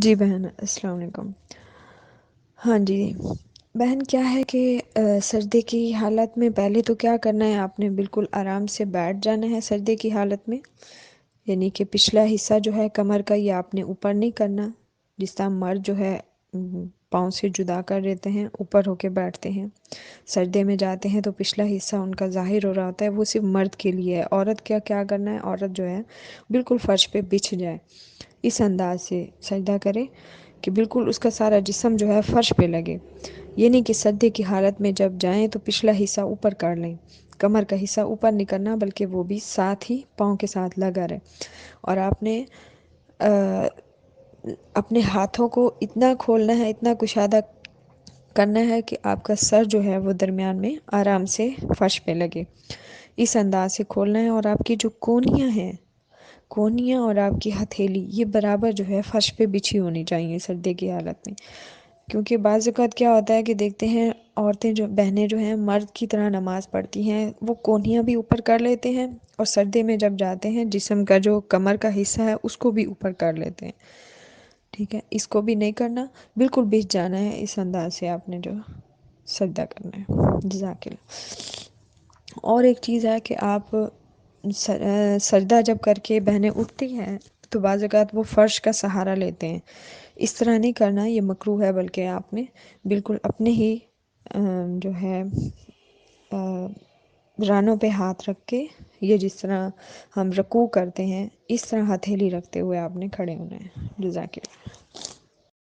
جی بہن، السلام علیکم۔ ہاں جی بہن، کیا ہے کہ سردی کی حالت میں پہلے تو کیا کرنا ہے، آپ نے بالکل آرام سے بیٹھ جانا ہے سردی کی حالت میں، یعنی کہ پچھلا حصہ جو ہے کمر کا یہ آپ نے اوپر نہیں کرنا، جس طرح مرد جو ہے پاؤں سے جدا کر دیتے ہیں، اوپر ہو کے بیٹھتے ہیں، سردی میں جاتے ہیں تو پچھلا حصہ ان کا ظاہر ہو رہا ہوتا ہے، وہ صرف مرد کے لیے ہے۔ عورت کیا کرنا ہے، عورت جو ہے بالکل فرش پہ بچھ جائے، اس انداز سے سجدہ کرے کہ بالکل اس کا سارا جسم جو ہے فرش پہ لگے، یہ نہیں کہ سجدے کی حالت میں جب جائیں تو پچھلا حصہ اوپر کر لیں، کمر کا حصہ اوپر نہیں کرنا بلکہ وہ بھی ساتھ ہی پاؤں کے ساتھ لگا رہے۔ اور آپ نے اپنے ہاتھوں کو اتنا کھولنا ہے، اتنا کشادہ کرنا ہے کہ آپ کا سر جو ہے وہ درمیان میں آرام سے فرش پہ لگے، اس انداز سے کھولنا ہے۔ اور آپ کی جو کونیاں ہیں، کونیاں اور آپ کی ہتھیلی یہ برابر جو ہے فرش پہ بچھی ہونی چاہیے سردی کی حالت میں، کیونکہ بعض اوقات کیا ہوتا ہے کہ دیکھتے ہیں عورتیں جو بہنیں جو ہیں مرد کی طرح نماز پڑھتی ہیں، وہ کونیاں بھی اوپر کر لیتے ہیں اور سردی میں جب جاتے ہیں جسم کا جو کمر کا حصہ ہے اس کو بھی اوپر کر لیتے ہیں، ٹھیک ہے، اس کو بھی نہیں کرنا، بالکل بچھ جانا ہے، اس انداز سے آپ نے جو سجدہ کرنا ہے۔ جزاک اللہ۔ اور ایک چیز ہے کہ آپ سجدہ جب کر کے بہنیں اٹھتی ہیں تو بعض اوقات وہ فرش کا سہارا لیتے ہیں، اس طرح نہیں کرنا، یہ مکروہ ہے، بلکہ آپ نے بالکل اپنے ہی جو ہے رانوں پہ ہاتھ رکھ کے، یہ جس طرح ہم رکوع کرتے ہیں اس طرح ہتھیلی رکھتے ہوئے آپ نے کھڑے ہونا ہے۔ جزاک اللہ۔